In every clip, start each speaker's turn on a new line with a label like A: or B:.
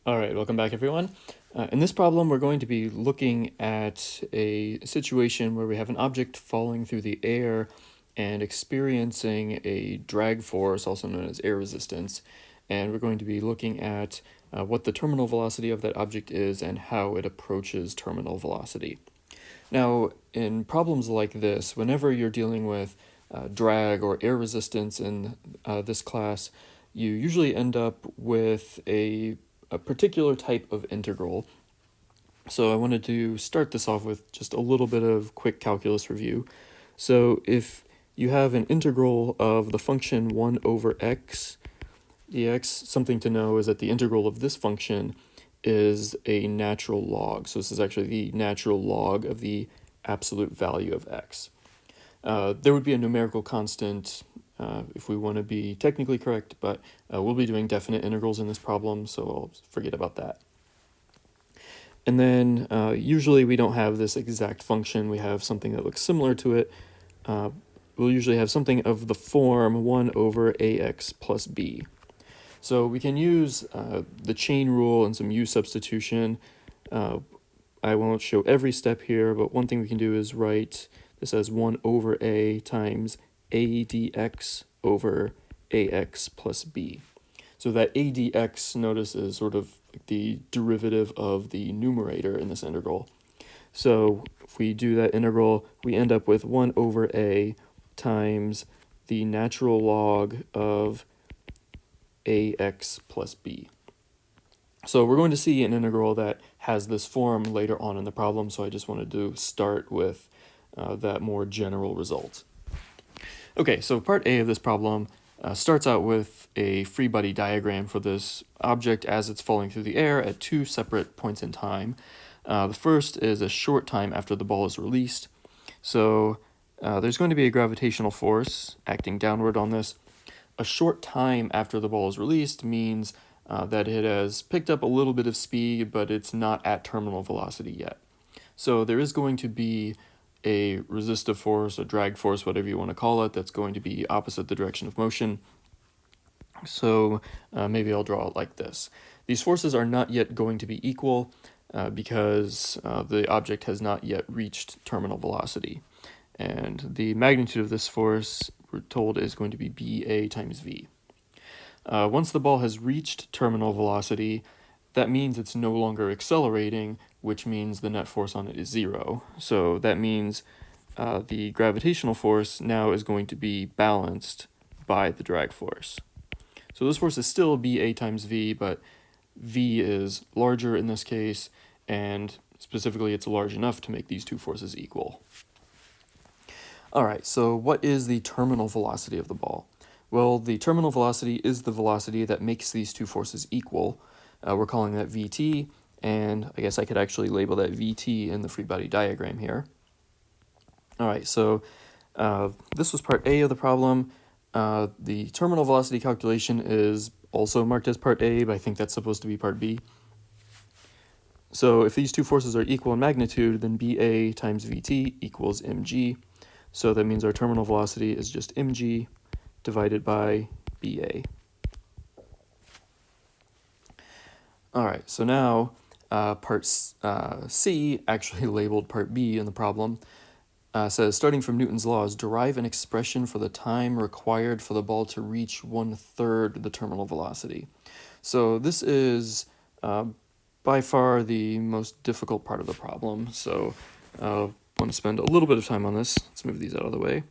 A: All right, welcome back everyone. In this problem, we're going to be looking at a situation where we have an object falling through the air and experiencing a drag force, also known as air resistance, and we're going to be looking at what the terminal velocity of that object is and how it approaches terminal velocity. Now, in problems like this, whenever you're dealing with drag or air resistance in this class, you usually end up with a particular type of integral. So I wanted to start this off with just a little bit of quick calculus review. So if you have an integral of the function 1 over x dx, something to know is that the integral of this function is a natural log. So this is actually the natural log of the absolute value of x. There would be a numerical constant if we want to be technically correct, but we'll be doing definite integrals in this problem, so I'll forget about that. And then usually we don't have this exact function, we have something that looks similar to it. We'll usually have something of the form 1 over ax plus b. So we can use the chain rule and some u substitution. I won't show every step here, but one thing we can do is write this as 1 over a times a dx over ax plus b. So that a dx, notice, is sort of the derivative of the numerator in this integral. So if we do that integral, we end up with 1 over a times the natural log of ax plus b. So we're going to see an integral that has this form later on in the problem, so I just wanted to start with that more general result. Okay, so part A of this problem starts out with a free body diagram for this object as it's falling through the air at two separate points in time. The first is a short time after the ball is released. So there's going to be a gravitational force acting downward on this. A short time after the ball is released means that it has picked up a little bit of speed, but it's not at terminal velocity yet. So there is going to be a resistive force, a drag force, whatever you want to call it, that's going to be opposite the direction of motion. So maybe I'll draw it like this. These forces are not yet going to be equal because the object has not yet reached terminal velocity. And the magnitude of this force, we're told, is going to be BA times V. Once the ball has reached terminal velocity, that means it's no longer accelerating, which means the net force on it is 0. So that means the gravitational force now is going to be balanced by the drag force. So this force is still BA times V, but V is larger in this case, and specifically it's large enough to make these two forces equal. All right, so what is the terminal velocity of the ball? Well, the terminal velocity is the velocity that makes these two forces equal. We're calling that VT, and I guess I could actually label that VT in the free body diagram here. All right, so this was part A of the problem. The terminal velocity calculation is also marked as part A, but I think that's supposed to be part B. So if these two forces are equal in magnitude, then BA times VT equals mg. So that means our terminal velocity is just mg divided by BA. All right, so now part C, actually labeled part B in the problem, says, starting from Newton's laws, derive an expression for the time required for the ball to reach 1/3 the terminal velocity. So this is by far the most difficult part of the problem. So I want to spend a little bit of time on this. Let's move these out of the way.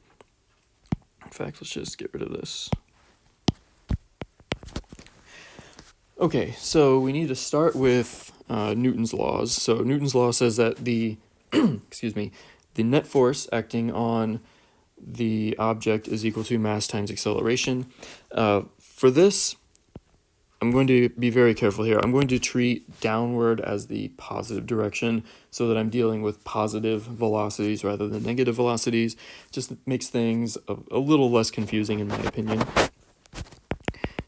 A: In fact, let's just get rid of this. Okay, so we need to start with Newton's laws. So Newton's law says that the excuse me, the net force acting on the object is equal to mass times acceleration. For this, I'm going to be very careful here. I'm going to treat downward as the positive direction so that I'm dealing with positive velocities rather than negative velocities. Just makes things a little less confusing in my opinion.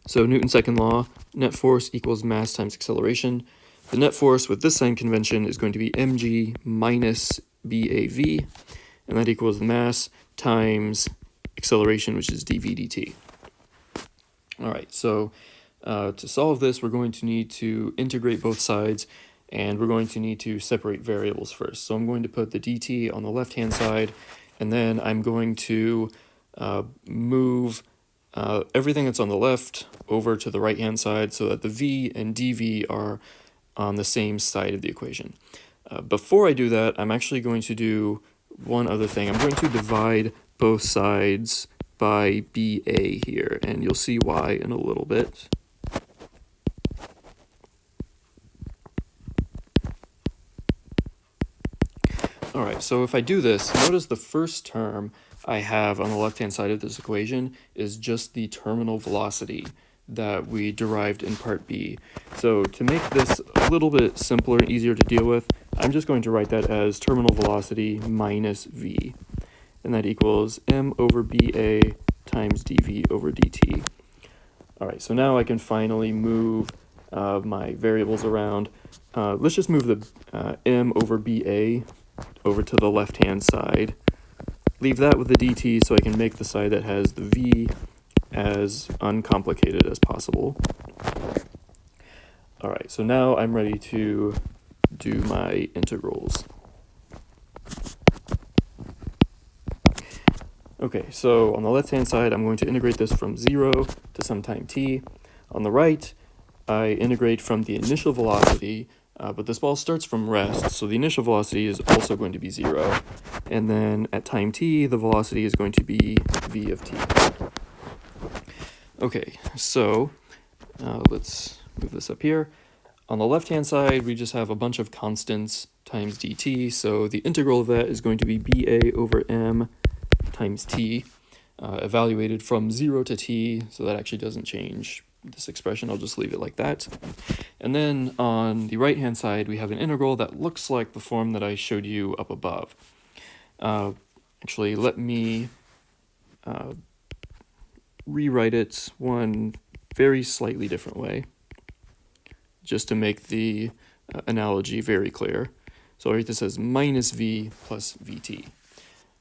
A: So Newton's second law, net force equals mass times acceleration. The net force with this sign convention is going to be mg minus BAV, and that equals the mass times acceleration, which is dv dt. All right, so To solve this, we're going to need to integrate both sides, and we're going to need to separate variables first. So I'm going to put the dt on the left-hand side, and then I'm going to move everything that's on the left over to the right-hand side so that the v and dv are on the same side of the equation. Before I do that, I'm actually going to do one other thing. I'm going to divide both sides by BA here, and you'll see why in a little bit. All right, so if I do this, notice the first term I have on the left-hand side of this equation is just the terminal velocity that we derived in part B. So to make this a little bit simpler and easier to deal with, I'm just going to write that as terminal velocity minus v, and that equals m over BA times dv over dt. All right, so now I can finally move my variables around. Let's just move the m over BA over to the left-hand side. Leave that with the dt so I can make the side that has the v as uncomplicated as possible. All right, so now I'm ready to do my integrals. Okay, so on the left-hand side, I'm going to integrate this from 0 to some time t. On the right, I integrate from the initial velocity, but this ball starts from rest, so the initial velocity is also going to be 0. And then at time t, the velocity is going to be v of t. Okay, so let's move this up here. On the left-hand side, we just have a bunch of constants times dt, so the integral of that is going to be BA over m times t, evaluated from 0 to t, so that actually doesn't change this expression. I'll just leave it like that. And then on the right-hand side, we have an integral that looks like the form that I showed you up above. Actually, let me rewrite it one very slightly different way, just to make the analogy very clear. So I'll write this as minus v plus vt.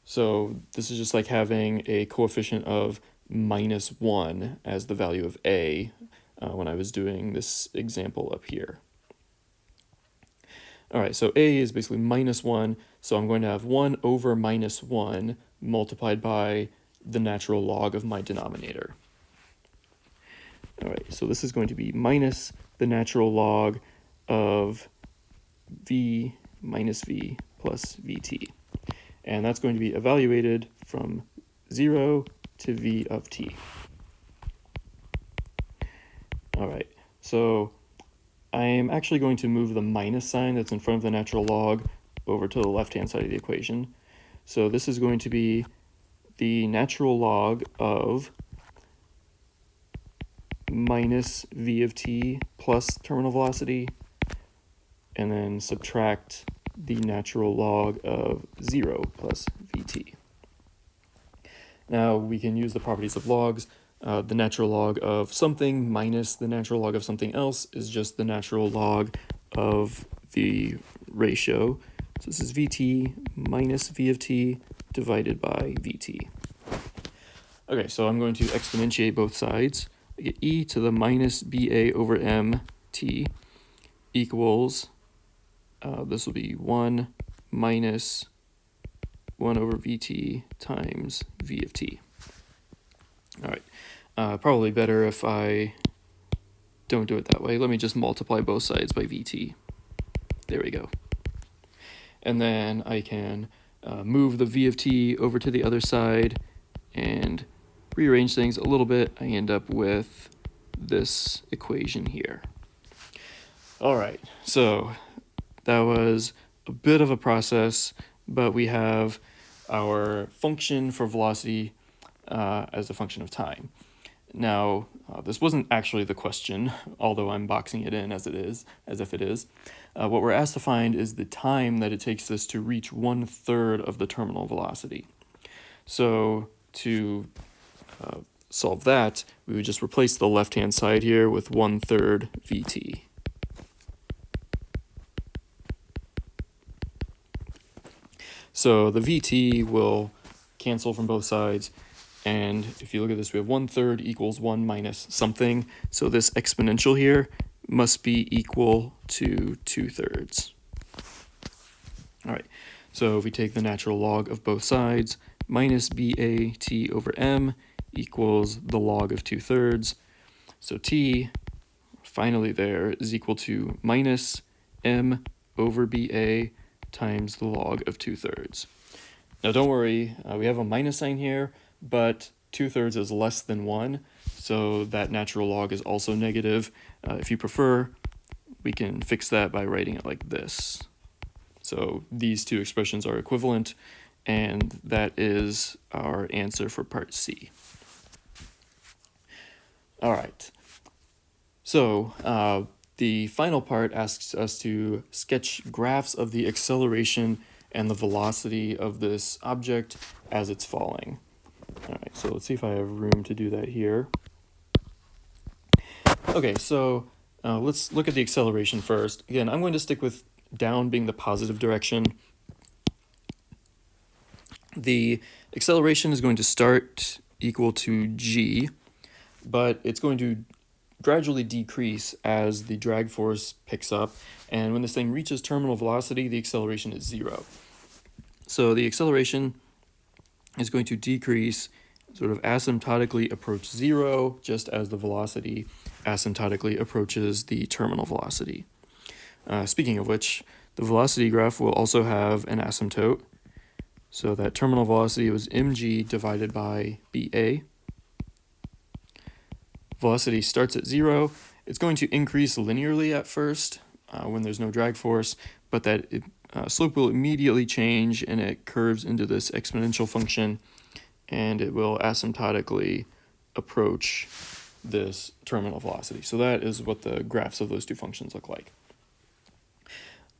A: So this is just like having a coefficient of minus 1 as the value of a when I was doing this example up here. All right, so a is basically minus 1, so I'm going to have 1 over minus 1 multiplied by the natural log of my denominator. All right, so this is going to be minus the natural log of v minus v plus vt. And that's going to be evaluated from 0 to v of t. All right, so I am actually going to move the minus sign that's in front of the natural log over to the left-hand side of the equation. So this is going to be the natural log of minus v of t plus terminal velocity, and then subtract the natural log of 0 plus vt. Now we can use the properties of logs. The natural log of something minus the natural log of something else is just the natural log of the ratio. So this is vt minus v of t divided by vt. Okay, so I'm going to exponentiate both sides. I get e to the minus ba over mt equals, this will be 1 minus 1 over vt times v of t. All right, probably better if I don't do it that way. Let me just multiply both sides by vt. There we go. And then I can move the v of t over to the other side and rearrange things a little bit. I end up with this equation here. All right, so that was a bit of a process, but we have our function for velocity as a function of time. Now, this wasn't actually the question, although I'm boxing it in as if it is. What we're asked to find is the time that it takes us to reach 1/3 of the terminal velocity. So to solve that, we would just replace the left-hand side here with 1/3 vt. So the vt will cancel from both sides, And if you look at this, we have 1/3 equals 1 minus something. So this exponential here must be equal to 2/3. All right, so if we take the natural log of both sides, minus BAT over M equals the log of 2/3. So T, finally there, is equal to minus M over BA times the log of 2/3. Now don't worry, we have a minus sign here, but 2/3 is less than 1, so that natural log is also negative. If you prefer, we can fix that by writing it like this. So these two expressions are equivalent, and that is our answer for part C. All right. So the final part asks us to sketch graphs of the acceleration and the velocity of this object as it's falling. All right, so let's see if I have room to do that here. Okay, so let's look at the acceleration first. Again, I'm going to stick with down being the positive direction. The acceleration is going to start equal to g, but it's going to gradually decrease as the drag force picks up, and when this thing reaches terminal velocity, the acceleration is 0. So the acceleration is going to decrease, sort of asymptotically approach 0, just as the velocity asymptotically approaches the terminal velocity. Speaking of which, the velocity graph will also have an asymptote. So that terminal velocity was mg divided by BA. Velocity starts at 0. It's going to increase linearly at first when there's no drag force, but that slope will immediately change and it curves into this exponential function, and it will asymptotically approach this terminal velocity. So that is what the graphs of those two functions look like.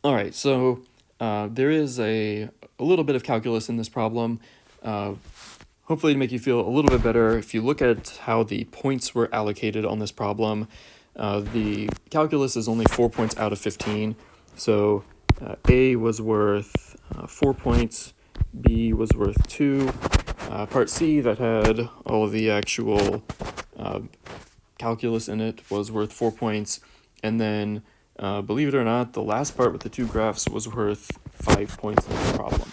A: All right, so there is a little bit of calculus in this problem. Hopefully to make you feel a little bit better, if you look at how the points were allocated on this problem, the calculus is only 4 points out of 15. So A was worth 4 points, B was worth 2. Part C, that had all of the actual calculus in it, was worth 4 points. And then, believe it or not, the last part with the two graphs was worth 5 points in the problem.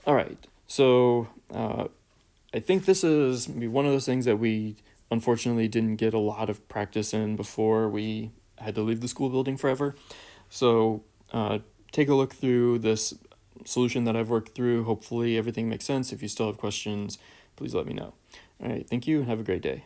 A: All right, so I think this is one of those things that we unfortunately didn't get a lot of practice in before we had to leave the school building forever. So take a look through this solution that I've worked through. Hopefully everything makes sense. If you still have questions, please let me know. All right, thank you and have a great day.